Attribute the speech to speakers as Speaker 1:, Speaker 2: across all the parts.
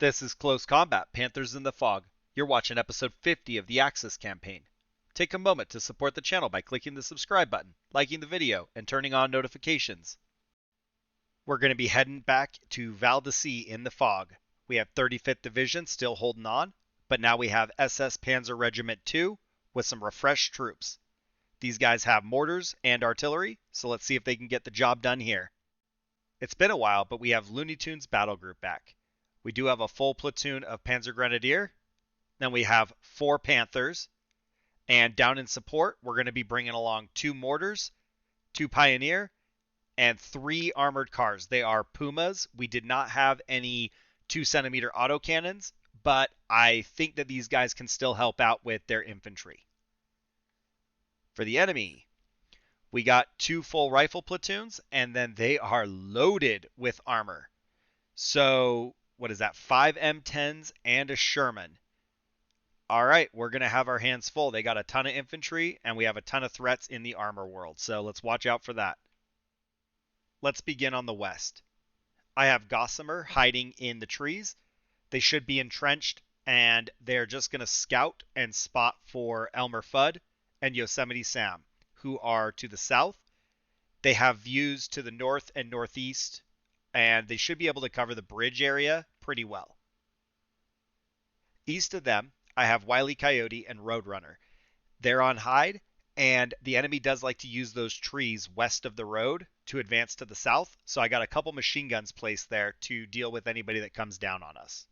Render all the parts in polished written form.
Speaker 1: This is Close Combat, Panthers in the Fog. You're watching episode 50 of the Axis campaign. Take a moment to support the channel by clicking the subscribe button, liking the video, and turning on notifications. We're going to be heading back to Val De See in the Fog. We have 35th Division still holding on, but now we have SS Panzer Regiment 2 with some refreshed troops. These guys have mortars and artillery, so let's see if they can get the job done here. It's been a while, but we have Looney Tunes Battlegroup back. We do have a full platoon of Panzer Grenadier. Then we have 4 Panthers. And down in support, we're going to be bringing along 2 mortars, 2 Pioneer, and 3 armored cars. They are Pumas. We did not have any 2-centimeter autocannons, but I think that these guys can still help out with their infantry. For the enemy, we got 2 full rifle platoons, and then they are loaded with armor. So, what is that? 5 M10s and a Sherman. All right, we're going to have our hands full. They got a ton of infantry, and we have a ton of threats in the armor world, so let's watch out for that. Let's begin on the west. I have Gossamer hiding in the trees. They should be entrenched, and they're just going to scout and spot for Elmer Fudd and Yosemite Sam, who are to the south. They have views to the north and northeast, and they should be able to cover the bridge area pretty well. East of them, I have Wile E. Coyote and Roadrunner. They're on hide, and the enemy does like to use those trees west of the road to advance to the south, so I got a couple machine guns placed there to deal with anybody that comes down on us.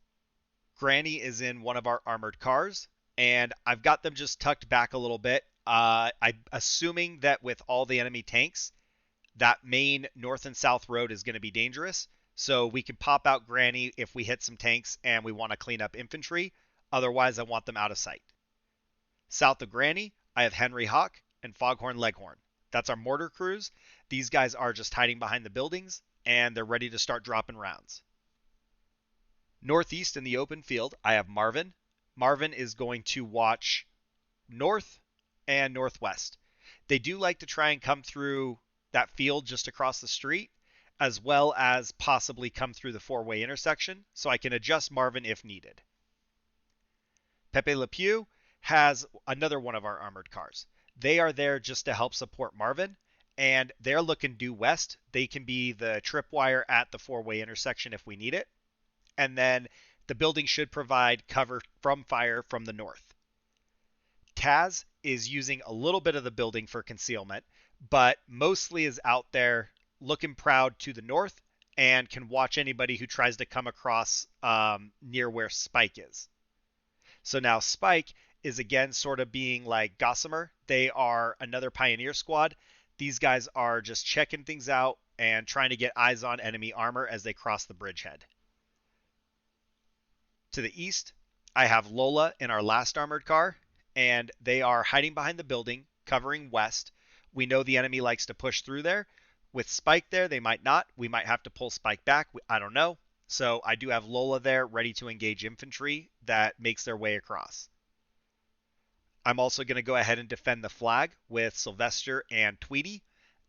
Speaker 1: Granny is in one of our armored cars, and I've got them just tucked back a little bit. I'm assuming that with all the enemy tanks, that main north and south road is going to be dangerous, so we can pop out Granny if we hit some tanks and we want to clean up infantry. Otherwise, I want them out of sight. South of Granny, I have Henry Hawk and Foghorn Leghorn. That's our mortar crews. These guys are just hiding behind the buildings, and they're ready to start dropping rounds. Northeast in the open field, I have Marvin. Marvin is going to watch north and northwest. They do like to try and come through that field just across the street, as well as possibly come through the 4-way intersection, so I can adjust Marvin if needed. Pepe Le Pew has another one of our armored cars. They are there just to help support Marvin, and they're looking due west. They can be the tripwire at the 4-way intersection if we need it. And then the building should provide cover from fire from the north. Taz is using a little bit of the building for concealment, but mostly is out there looking proud to the north and can watch anybody who tries to come across near where Spike is. So now Spike is again sort of being like Gossamer. They are another Pioneer squad. These guys are just checking things out and trying to get eyes on enemy armor as they cross the bridgehead. To the east, I have Lola in our last armored car, and they are hiding behind the building, covering west. We know the enemy likes to push through there. With Spike there, they might not. We might have to pull Spike back. I don't know. So I do have Lola there ready to engage infantry that makes their way across. I'm also going to go ahead and defend the flag with Sylvester and Tweety,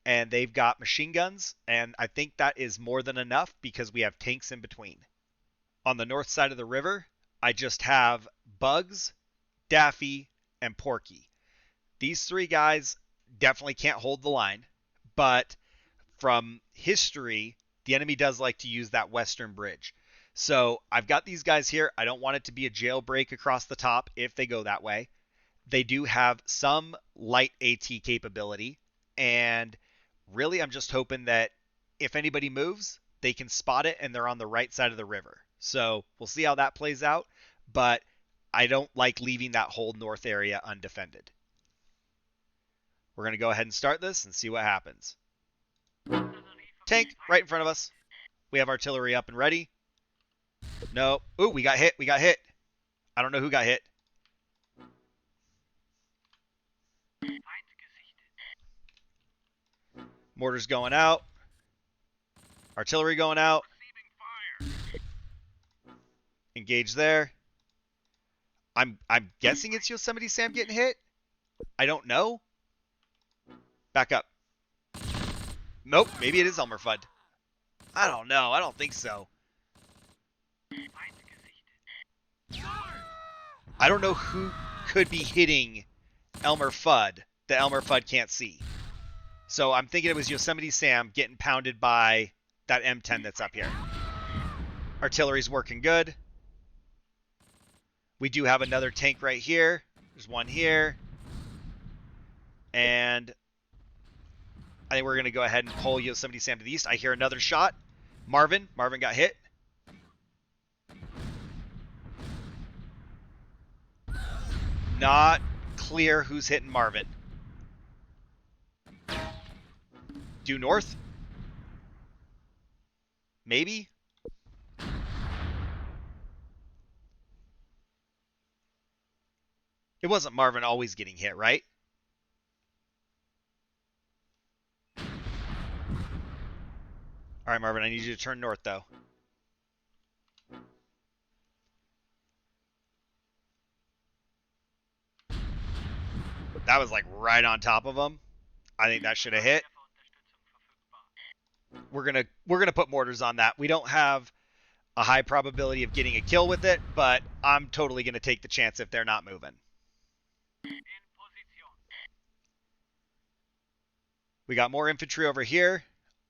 Speaker 1: and they've got machine guns, and I think that is more than enough because we have tanks in between. On the north side of the river, I just have Bugs, Daffy, and Porky. These 3 guys definitely can't hold the line, but from history, the enemy does like to use that western bridge. So I've got these guys here. I don't want it to be a jailbreak across the top if they go that way. They do have some light AT capability, and really I'm just hoping that if anybody moves, they can spot it and they're on the right side of the river. So we'll see how that plays out, but I don't like leaving that whole north area undefended. We're going to go ahead and start this and see what happens. Tank right in front of us. We have artillery up and ready. No. Ooh, we got hit. We got hit. I don't know who got hit. Mortars going out. Artillery going out. Engage there. I'm guessing it's Yosemite Sam getting hit. I don't know. Back up. Nope, maybe it is Elmer Fudd. I don't know. I don't think so. I don't know who could be hitting Elmer Fudd that Elmer Fudd can't see. So I'm thinking it was Yosemite Sam getting pounded by that M10 that's up here. Artillery's working good. We do have another tank right here. There's one here. And I think we're going to go ahead and pull Yosemite Sam to the east. I hear another shot. Marvin got hit. Not clear who's hitting Marvin. Due north? Maybe? It wasn't Marvin always getting hit, right? All right, Marvin, I need you to turn north, though. That was like right on top of him. I think that should have hit. We're gonna put mortars on that. We don't have a high probability of getting a kill with it, but I'm totally gonna take the chance if they're not moving. We got more infantry over here.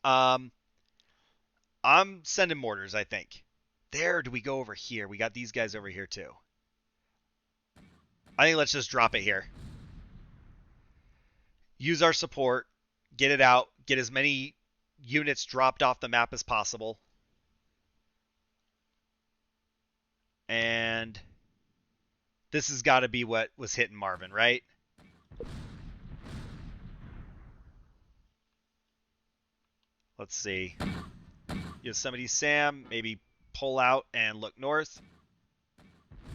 Speaker 1: I'm sending mortars, I think. Do we go over here? We got these guys over here too. I think let's just drop it here. Use our support, get it out, get as many units dropped off the map as possible. And this has got to be what was hitting Marvin, right? Let's see. Yosemite Sam, maybe pull out and look north.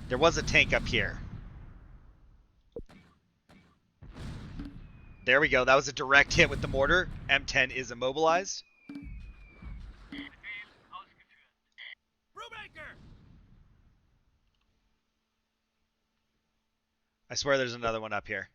Speaker 1: There was a tank up here. There we go. That was a direct hit with the mortar. M10 is immobilized. I swear there's another one up here.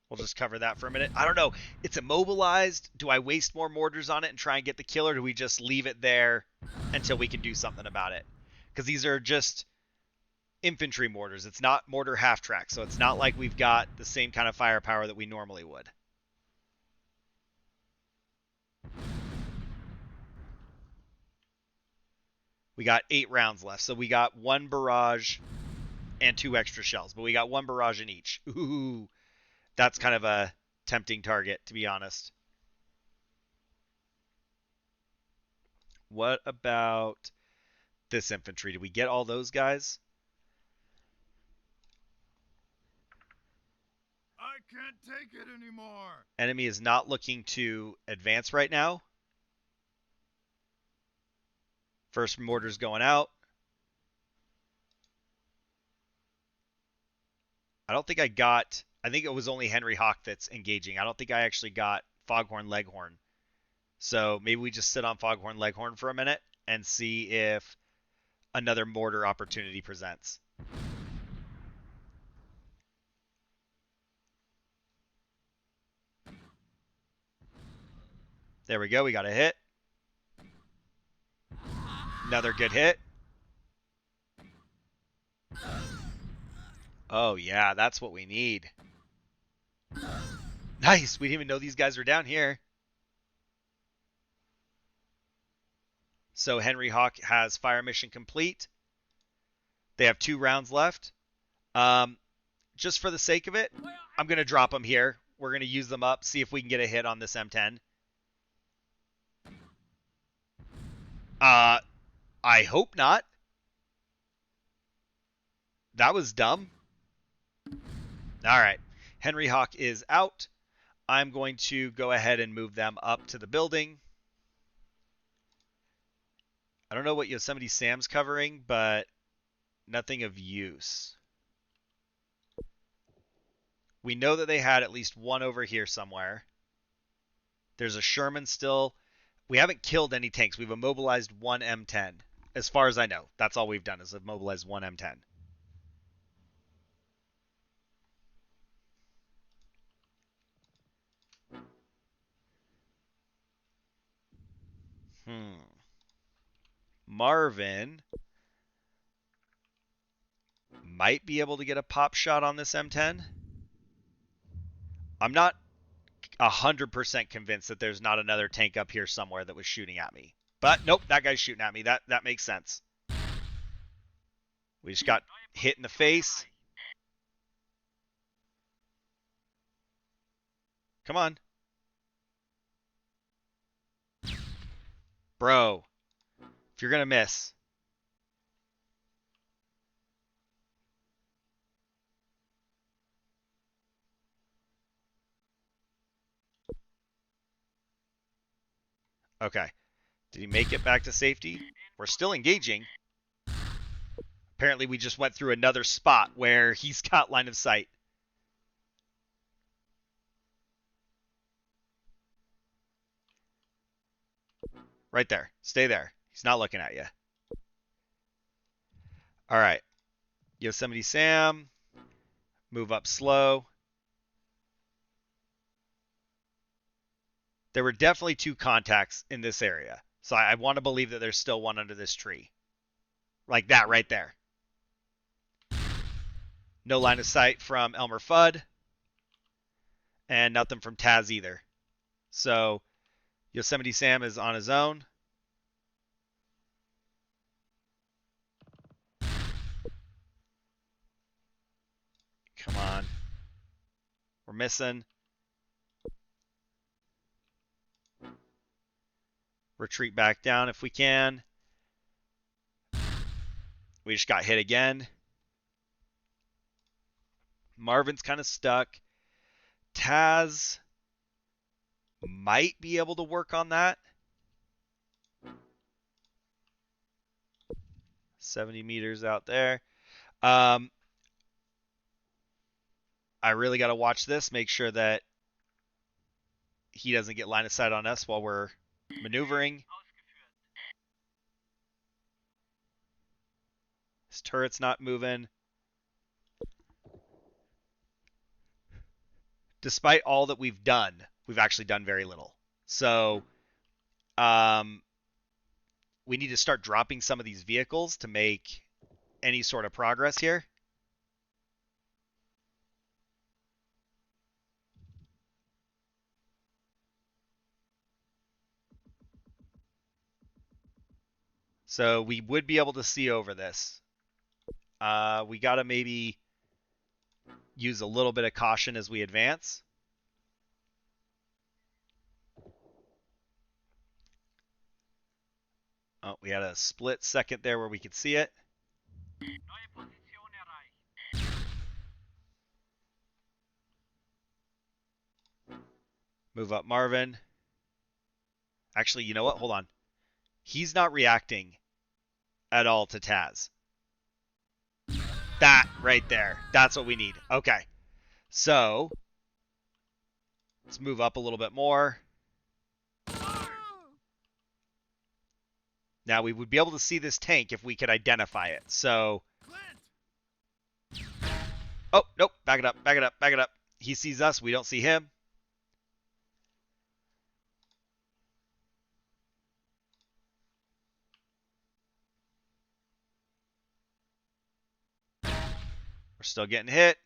Speaker 1: We'll just cover that for a minute. I don't know. It's immobilized. Do I waste more mortars on it and try and get the kill, or do we just leave it there until we can do something about it? Because these are just infantry mortars. It's not mortar half-track, so it's not like we've got the same kind of firepower that we normally would. We got 8 rounds left, so we got 1 barrage and 2 extra shells, but we got 1 barrage in each. Ooh, that's kind of a tempting target, to be honest. What about this infantry? Did we get all those guys?
Speaker 2: I can't take it anymore.
Speaker 1: Enemy is not looking to advance right now. First mortar's going out. I don't think I got... I think it was only Henry Hawk that's engaging. I don't think I actually got Foghorn Leghorn. So maybe we just sit on Foghorn Leghorn for a minute and see if another mortar opportunity presents. There we go. We got a hit. Another good hit. Oh, yeah. That's what we need. Nice. We didn't even know these guys were down here. So Henry Hawk has fire mission complete. They have 2 rounds left. Just for the sake of it, I'm going to drop them here. We're going to use them up, see if we can get a hit on this M10. I hope not. That was dumb. All right. Henry Hawk is out. I'm going to go ahead and move them up to the building. I don't know what Yosemite Sam's covering, but nothing of use. We know that they had at least one over here somewhere. There's a Sherman still. We haven't killed any tanks. We've immobilized 1 M10. As far as I know, that's all we've done is immobilize 1 M10. Marvin might be able to get a pop shot on this M10. I'm not 100% convinced that there's not another tank up here somewhere that was shooting at me. But nope, that guy's shooting at me. That makes sense. We just got hit in the face. Come on. Bro, if you're going to miss. Okay. Did he make it back to safety? We're still engaging. Apparently we just went through another spot where he's got line of sight. Right there. Stay there. He's not looking at you. All right. Yosemite Sam. Move up slow. There were definitely two contacts in this area. So I want to believe that there's still one under this tree. Like that right there. No line of sight from Elmer Fudd. And nothing from Taz either. So Yosemite Sam is on his own. Come on. We're missing. Retreat back down if we can. We just got hit again. Marvin's kind of stuck. Taz might be able to work on that. 70 meters out there. I really got to watch this, make sure that he doesn't get line of sight on us while we're maneuvering. His turret's not moving. Despite all that we've done, we've actually done very little. So we need to start dropping some of these vehicles to make any sort of progress here. So we would be able to see over this. We got to maybe use a little bit of caution as we advance. Oh, we had a split second there where we could see it. Move up Marvin. Actually, you know what? Hold on. He's not reacting at all to Taz. That right there. That's what we need. Okay. So let's move up a little bit more. Now we would be able to see this tank if we could identify it. So. Oh, nope. Back it up. Back it up. Back it up. He sees us. We don't see him. We're still getting hit.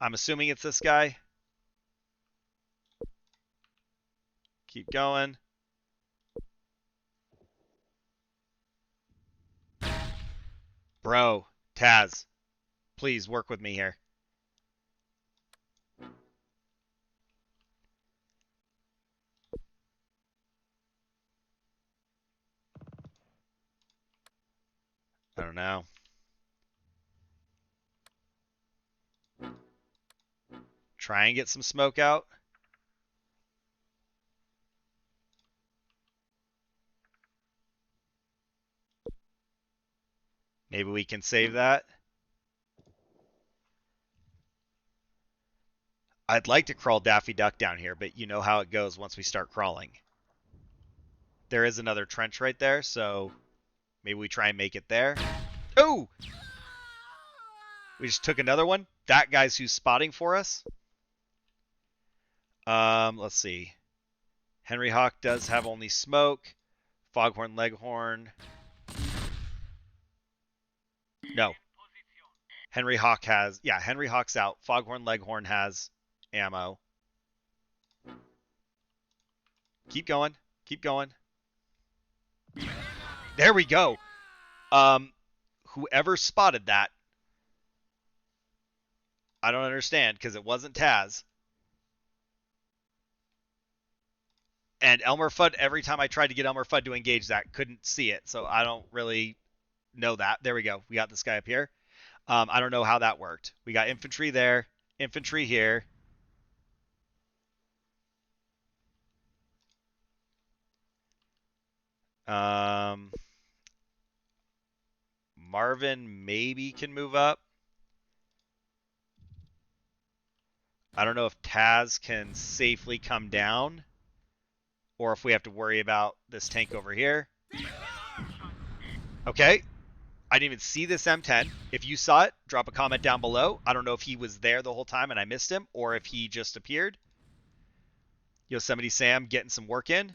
Speaker 1: I'm assuming it's this guy. Keep going. Bro, Taz, please work with me here. I don't know. Try and get some smoke out. Maybe we can save that. I'd like to crawl Daffy Duck down here, but you know how it goes once we start crawling. There is another trench right there, so maybe we try and make it there. Oh! We just took another one. That guy's who's spotting for us. Let's see. Henry Hawk does have only smoke. Foghorn Leghorn. No. Henry Hawk has... Yeah, Henry Hawk's out. Foghorn Leghorn has ammo. Keep going. Keep going. There we go. Whoever spotted that, I don't understand because it wasn't Taz. And Elmer Fudd, every time I tried to get Elmer Fudd to engage that, couldn't see it. So I don't really know that. There we go. We got this guy up here. I don't know how that worked. We got infantry there, infantry here. Marvin maybe can move up. I don't know if Taz can safely come down or if we have to worry about this tank over here. Okay. I didn't even see this M10. If you saw it, drop a comment down below. I don't know if he was there the whole time and I missed him or if he just appeared. Yosemite Sam getting some work in.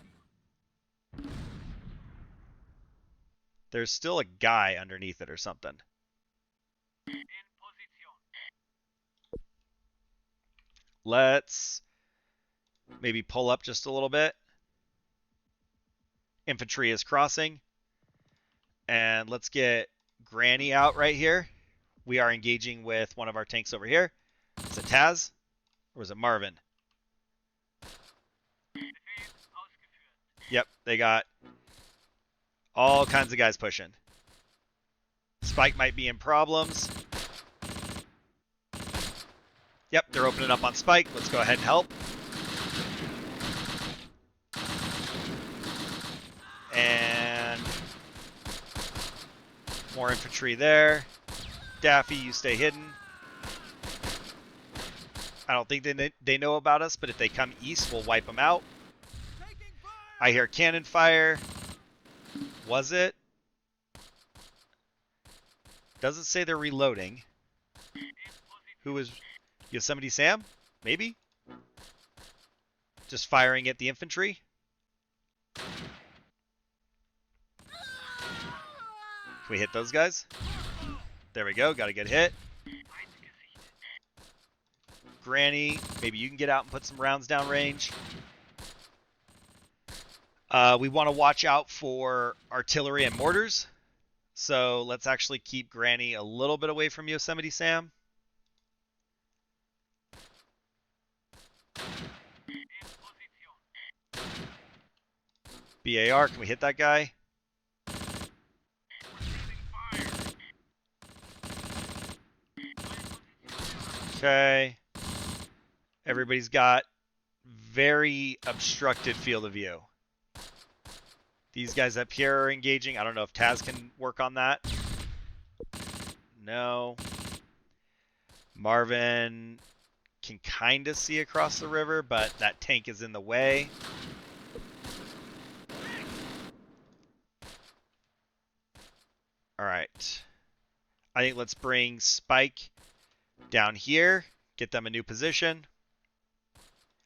Speaker 1: There's still a guy underneath it or something. Let's maybe pull up just a little bit. Infantry is crossing. And let's get Granny out right here. We are engaging with one of our tanks over here. Is it Taz? Or is it Marvin? Yep, they got all kinds of guys pushing. Spike might be in problems. Yep, they're opening up on Spike. Let's go ahead and help. And more infantry there. Daffy, you stay hidden. I don't think they know about us, but if they come east, we'll wipe them out. I hear cannon fire. Was it? Doesn't say they're reloading. Who is Yosemite Sam? Maybe? Just firing at the infantry? Can we hit those guys? There we go. Got a good hit. Granny, maybe you can get out and put some rounds down range. We want to watch out for artillery and mortars. So let's actually keep Granny a little bit away from Yosemite Sam. BAR, can we hit that guy? Okay. Everybody's got very obstructed field of view. These guys up here are engaging. I don't know if Taz can work on that. No. Marvin can kind of see across the river, but that tank is in the way. All right. I think let's bring Spike down here. Get them a new position.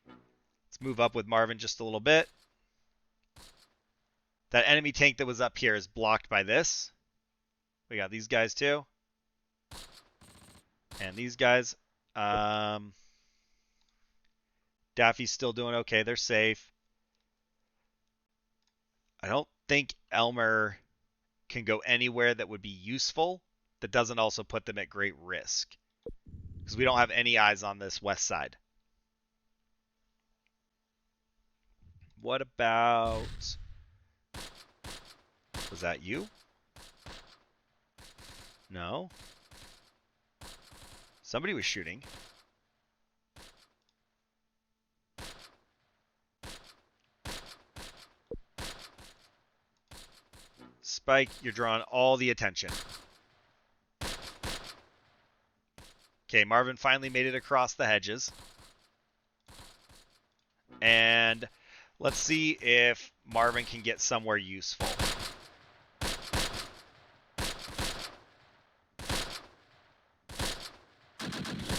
Speaker 1: Let's move up with Marvin just a little bit. That enemy tank that was up here is blocked by this. We got these guys too. And these guys. Daffy's still doing okay. They're safe. I don't think Elmer can go anywhere that would be useful that doesn't also put them at great risk. Because we don't have any eyes on this west side. What about... Was that you? No. Somebody was shooting. Spike, you're drawing all the attention. Okay, Marvin finally made it across the hedges. And let's see if Marvin can get somewhere useful.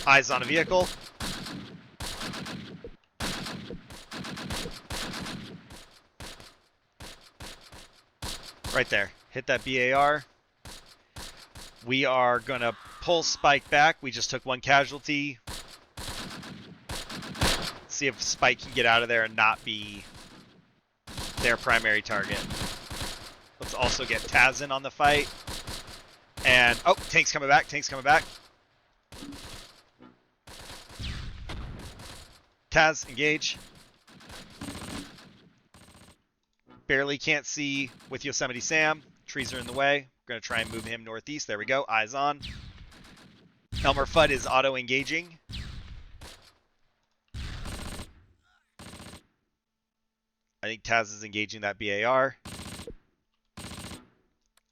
Speaker 1: Eyes on a vehicle. Right there. Hit that BAR. We are going to pull Spike back. We just took one casualty. See if Spike can get out of there and not be their primary target. Let's also get Taz in on the fight. And, oh, tank's coming back. Tank's coming back. Taz, engage. Barely can't see with Yosemite Sam. Trees are in the way. We're going to try and move him northeast. There we go. Eyes on. Elmer Fudd is auto-engaging. I think Taz is engaging that BAR.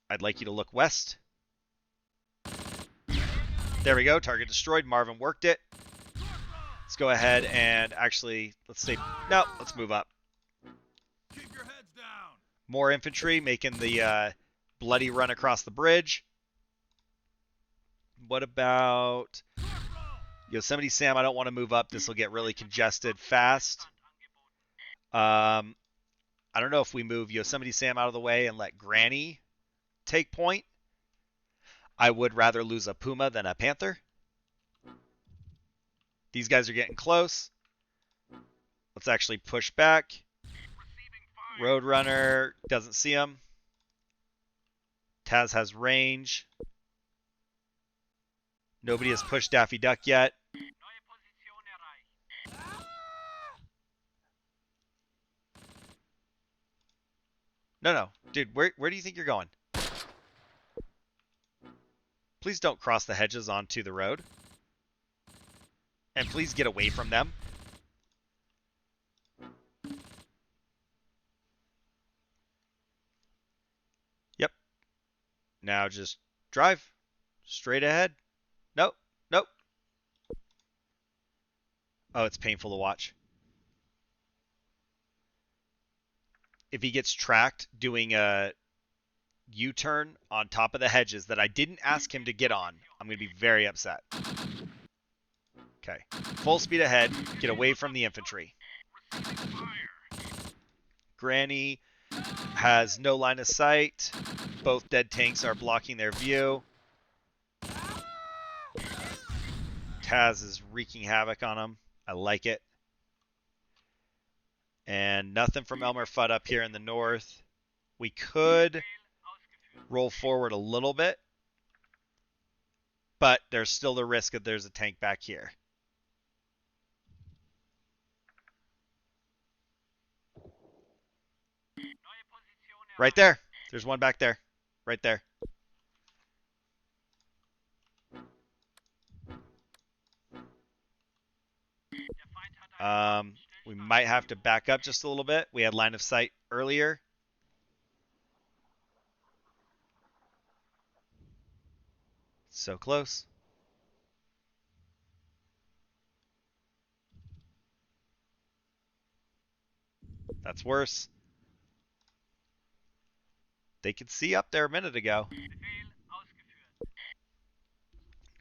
Speaker 1: I'd like you to look west. There we go. Target destroyed. Marvin worked it. Let's go ahead and actually, let's say, no, let's move up.
Speaker 2: Keep your heads down.
Speaker 1: More infantry making the bloody run across the bridge. What about Yosemite Sam? I don't want to move up. This will get really congested fast. I don't know if we move Yosemite Sam out of the way and let Granny take point. I would rather lose a Puma than a Panther. These guys are getting close. Let's actually push back. Roadrunner doesn't see him. Taz has range. Nobody has pushed Daffy Duck yet. No. Dude, where do you think you're going? Please don't cross the hedges onto the road. And please get away from them. Yep. Now just drive straight ahead. Nope. Oh, it's painful to watch. If he gets tracked doing a U-turn on top of the hedges that I didn't ask him to get on, I'm going to be very upset. Okay. Full speed ahead. Get away from the infantry. Granny has no line of sight. Both dead tanks are blocking their view. Taz is wreaking havoc on him. I like it. And nothing from Elmer Fudd up here in the north. We could roll forward a little bit, but there's still the risk that there's a tank back here. Right there. There's one back there. Right there. We might have to back up just a little bit. We had line of sight earlier. So close. That's worse. They could see up there a minute ago.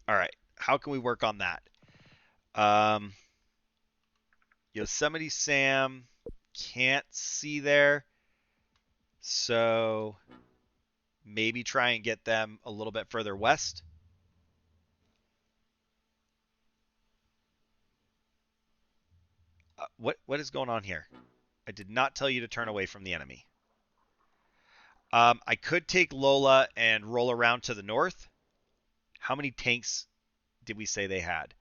Speaker 1: All right. How can we work on that? Yosemite Sam can't see there. So maybe try and get them a little bit further west. What is going on here? I did not tell you to turn away from the enemy. I could take Lola and roll around to the north. How many tanks did we say they had?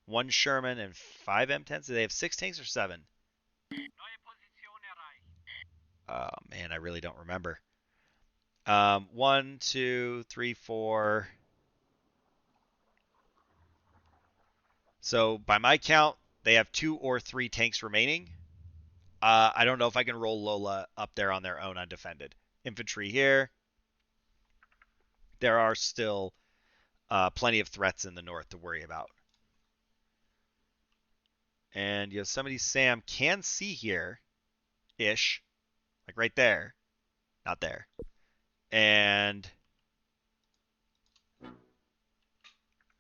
Speaker 1: 1 Sherman and 5 M10s? Do they have 6 tanks or 7? Oh, man, I really don't remember. 1, 2, 3, 4. So by my count, they have 2 or 3 tanks remaining. I don't know if I can roll Lola up there on their own undefended. Infantry here. There are still plenty of threats in the north to worry about. And Yosemite Sam can see here-ish. Like right there. Not there. And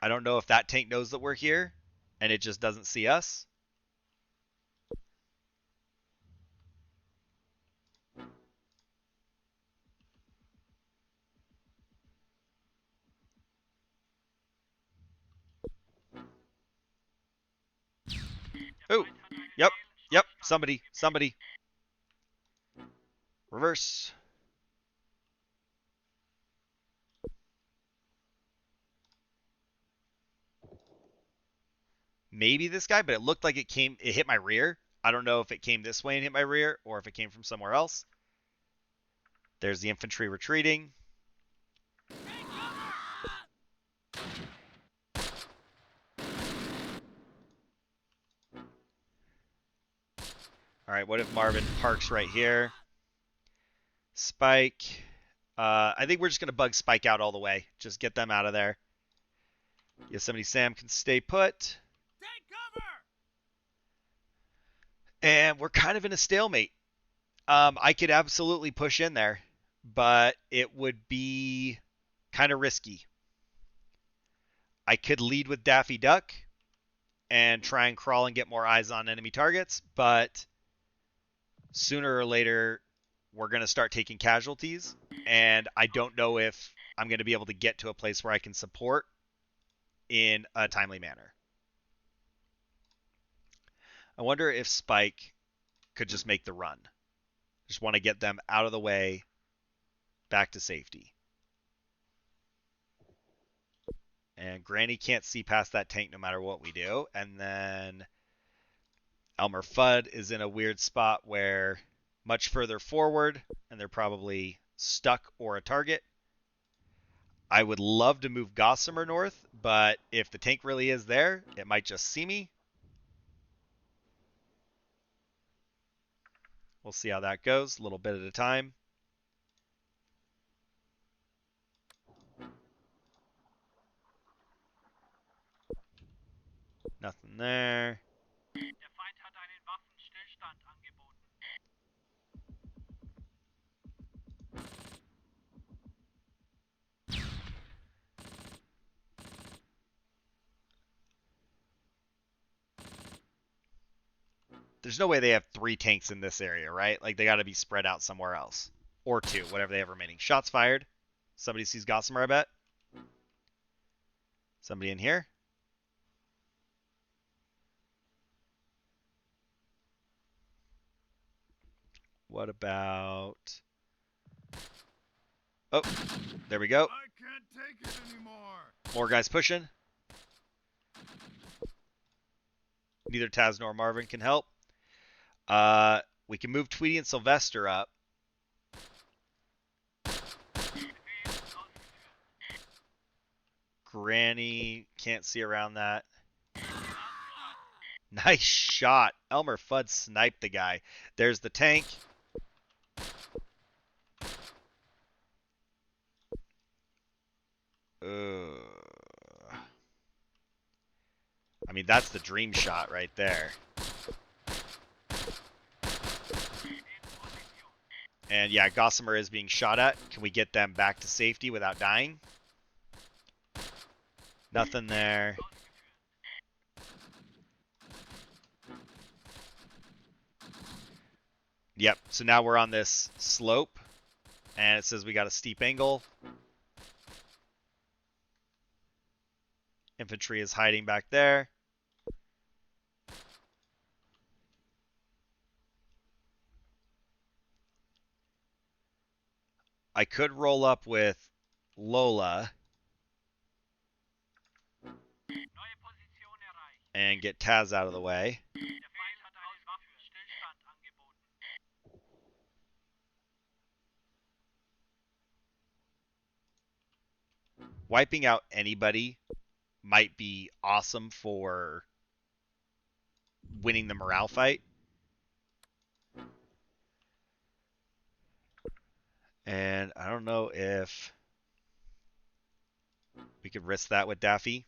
Speaker 1: I don't know if that tank knows that we're here and it just doesn't see us. Oh, yep, yep, somebody. Reverse. Maybe this guy, but it looked like it hit my rear. I don't know if it came this way and hit my rear or if it came from somewhere else. There's the infantry retreating. All right, what if Marvin parks right here? Spike. I think we're just going to bug Spike out all the way. Just get them out of there. Yosemite Sam can stay put.
Speaker 2: Take cover!
Speaker 1: And we're kind of in a stalemate. I could absolutely push in there, but it would be kind of risky. I could lead with Daffy Duck and try and crawl and get more eyes on enemy targets, but sooner or later, we're going to start taking casualties, and I don't know if I'm going to be able to get to a place where I can support in a timely manner. I wonder if Spike could just make the run. Just want to get them out of the way, back to safety. And Granny can't see past that tank no matter what we do. And then Elmer Fudd is in a weird spot where much further forward, and they're probably stuck or a target. I would love to move Gossamer north, but if the tank really is there, it might just see me. We'll see how that goes, a little bit at a time. Nothing there.
Speaker 2: Der Feind hat einen Waffenstillstand angeboten.
Speaker 1: There's no way they have 3 tanks in this area, right? Like, they got to be spread out somewhere else. Or 2, whatever they have remaining. Shots fired. Somebody sees Gossamer, I bet. Somebody in here. What about... Oh, there we go.
Speaker 2: I can't take it anymore.
Speaker 1: More guys pushing. Neither Taz nor Marvin can help. We can move Tweety and Sylvester up. Granny can't see around that. Nice shot. Elmer Fudd sniped the guy. There's the tank. I mean, that's the dream shot right there. And yeah, Gossamer is being shot at. Can we get them back to safety without dying? Nothing there. Yep, so now we're on this slope, and it says we got a steep angle. Infantry is hiding back there. I could roll up with Lola and get Taz out of the way. Wiping out anybody might be awesome for winning the morale fight. And I don't know if we could risk that with Daffy.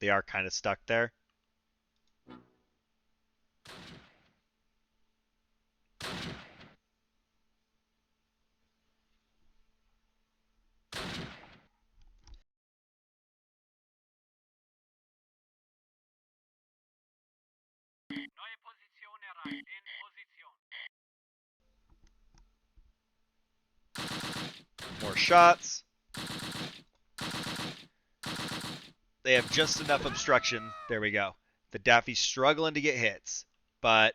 Speaker 1: They are kind of stuck there.
Speaker 2: Neue Position erreicht. In Position.
Speaker 1: More shots. They have just enough obstruction. There we go. The Daffy's struggling to get hits, but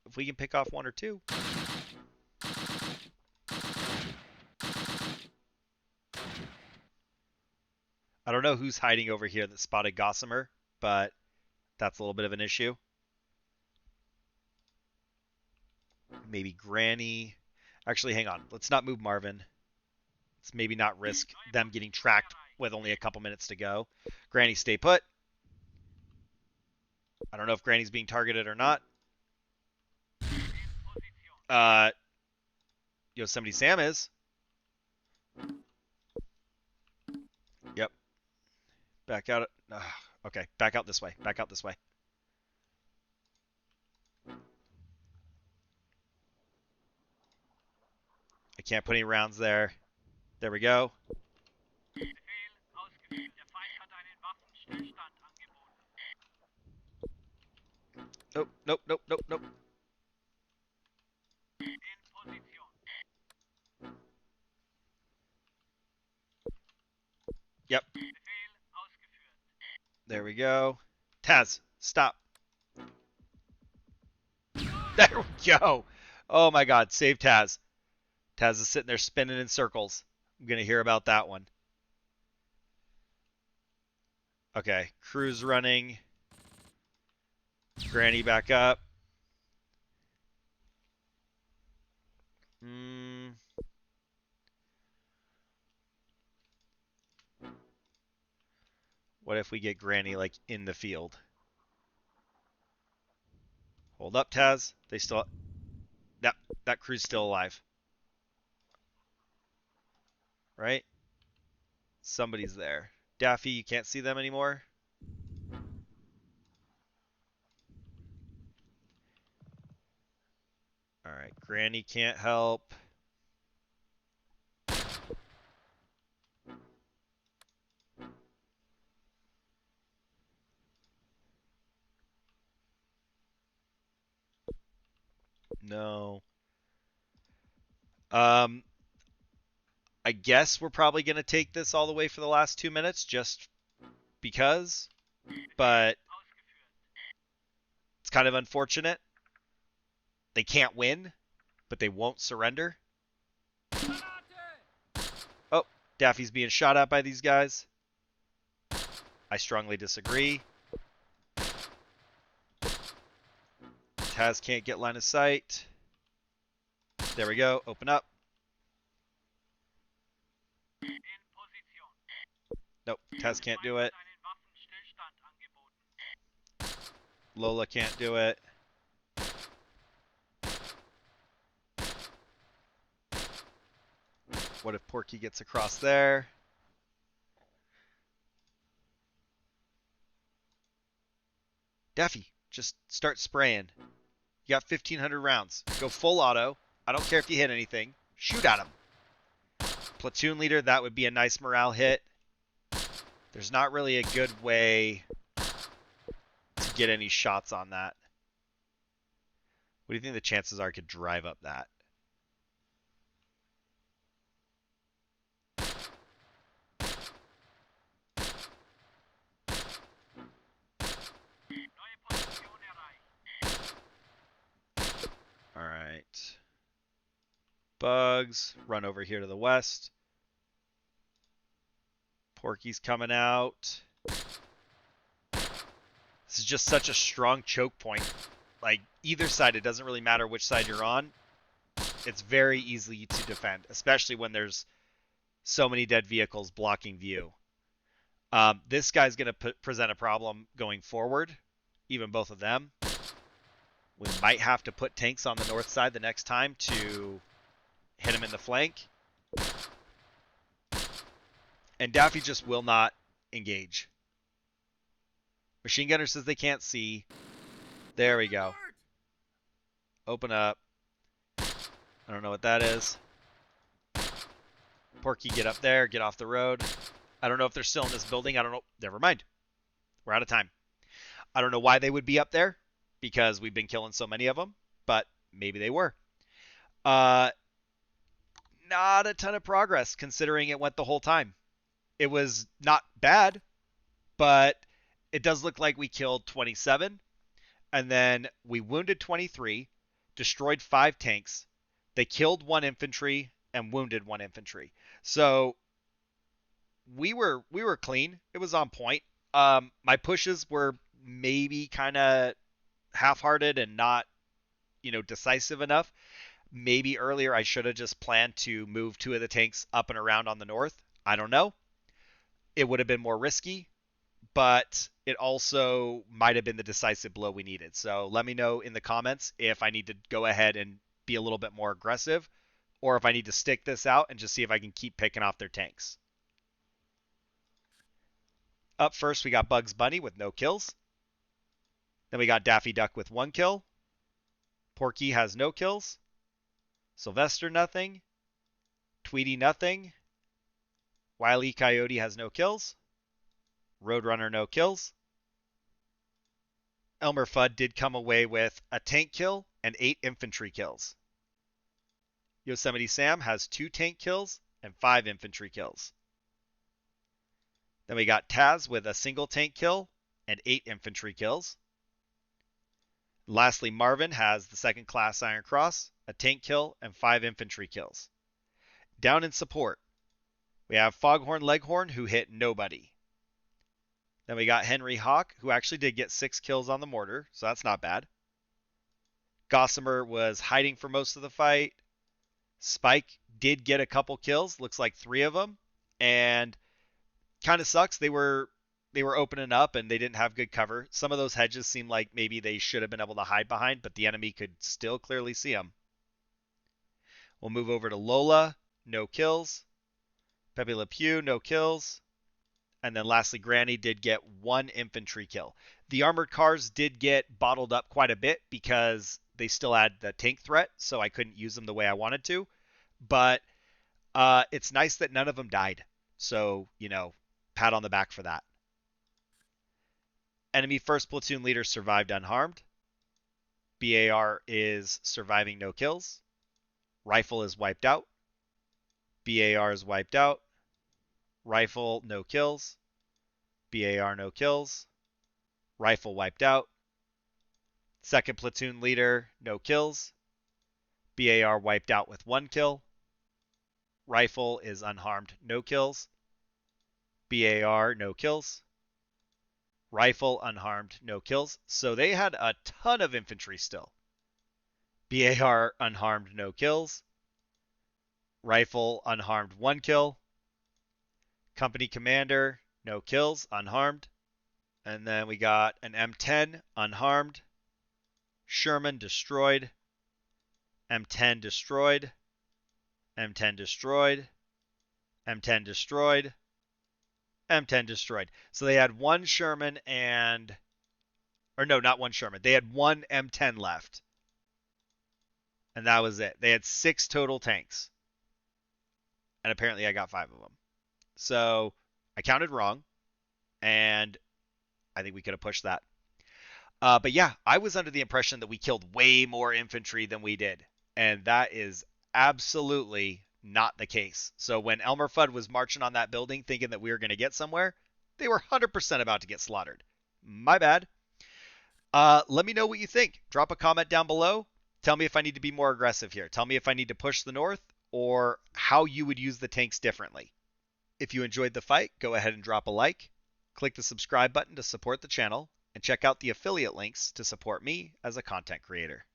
Speaker 1: if we can pick off one or two. I don't know who's hiding over here that spotted Gossamer, but that's a little bit of an issue. Maybe Granny. Actually, hang on. Let's not move Marvin. Let's maybe not risk them getting tracked with only a couple minutes to go. Granny, stay put. I don't know if Granny's being targeted or not. Yosemite Sam is. Yep. Back out. Okay, back out this way. Back out this way. I can't put any rounds there. There we go. Nope, nope, nope, nope, nope. Yep. There we go. Taz, stop. There we go. Oh my god, save Taz. Taz is sitting there spinning in circles. I'm going to hear about that one. Okay, crew's running. Granny back up. What if we get Granny, like, in the field? Hold up, Taz. They still... That crew's still alive. Right? Somebody's there. Daffy, you can't see them anymore? Alright, Granny can't help. No. I guess we're probably going to take this all the way for the last 2 minutes just because, but it's kind of unfortunate. They can't win, but they won't surrender. Oh, Daffy's being shot at by these guys. I strongly disagree. Taz can't get line of sight. There we go. Open up. Nope, Taz can't do it. Lola can't do it. What if Porky gets across there? Daffy, just start spraying. You got 1,500 rounds. Go full auto. I don't care if you hit anything. Shoot at him. Platoon leader, that would be a nice morale hit. There's not really a good way to get any shots on that. What do you think the chances are I could drive up that? All right. Bugs, run over here to the west. Porky's coming out. This is just such a strong choke point. Like, either side, it doesn't really matter which side you're on. It's very easy to defend, especially when there's so many dead vehicles blocking view. This guy's going to present a problem going forward, even both of them. We might have to put tanks on the north side the next time to hit him in the flank. And Daffy just will not engage. Machine gunner says they can't see. There we go. Open up. I don't know what that is. Porky, get up there. Get off the road. I don't know if they're still in this building. I don't know. Never mind. We're out of time. I don't know why they would be up there, because we've been killing so many of them, but maybe they were. Not a ton of progress, considering it went the whole time. It was not bad, but it does look like we killed 27, and then we wounded 23, destroyed 5 tanks. They killed 1 infantry and wounded 1 infantry. So we were clean. It was on point. My pushes were maybe kind of half-hearted and not, decisive enough. Maybe earlier I should have just planned to move 2 of the tanks up and around on the north. I don't know. It would have been more risky, but it also might have been the decisive blow we needed. So let me know in the comments if I need to go ahead and be a little bit more aggressive, or if I need to stick this out and just see if I can keep picking off their tanks. Up first, we got Bugs Bunny with no kills. Then we got Daffy Duck with 1 kill. Porky has no kills. Sylvester nothing. Tweety nothing. Wile E. Coyote has no kills. Roadrunner no kills. Elmer Fudd did come away with a tank kill and 8 infantry kills. Yosemite Sam has 2 tank kills and 5 infantry kills. Then we got Taz with a single tank kill and 8 infantry kills. Lastly, Marvin has the 2nd class Iron Cross, a tank kill, and 5 infantry kills. Down in support, we have Foghorn Leghorn, who hit nobody. Then we got Henry Hawk, who actually did get 6 kills on the mortar, so that's not bad. Gossamer was hiding for most of the fight. Spike did get a couple kills, looks like 3 of them, and kind of sucks. They were opening up and they didn't have good cover. Some of those hedges seemed like maybe they should have been able to hide behind, but the enemy could still clearly see them. We'll move over to Lola, no kills. Pepe Le Pew, no kills. And then lastly, Granny did get 1 infantry kill. The armored cars did get bottled up quite a bit because they still had the tank threat, so I couldn't use them the way I wanted to. But it's nice that none of them died. So, pat on the back for that. Enemy 1st platoon leader survived unharmed. BAR is surviving no kills. Rifle is wiped out. BAR is wiped out. Rifle no kills. BAR no kills. Rifle wiped out. 2nd platoon leader no kills. BAR wiped out with 1 kill. Rifle is unharmed, no kills. BAR no kills. Rifle unharmed, no kills. So they had a ton of infantry still. BAR unharmed, no kills. Rifle unharmed, 1 kill. Company commander, no kills, unharmed. And then we got an M10, unharmed. Sherman destroyed. M10 destroyed. M10 destroyed. M10 destroyed. M10 destroyed. So they had 1 Sherman and... Or no, not 1 Sherman. They had 1 M10 left. And that was it. They had 6 total tanks. And apparently I got 5 of them. So I counted wrong. And I think we could have pushed that. But yeah, I was under the impression that we killed way more infantry than we did. And that is absolutely not the case. So when Elmer Fudd was marching on that building thinking that we were going to get somewhere, they were 100% about to get slaughtered. My bad. Let me know what you think. Drop a comment down below. Tell me if I need to be more aggressive here. Tell me if I need to push the north or how you would use the tanks differently. If you enjoyed the fight, go ahead and drop a like. Click the subscribe button to support the channel and check out the affiliate links to support me as a content creator.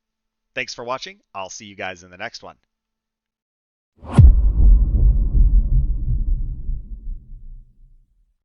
Speaker 1: Thanks for watching. I'll see you guys in the next one.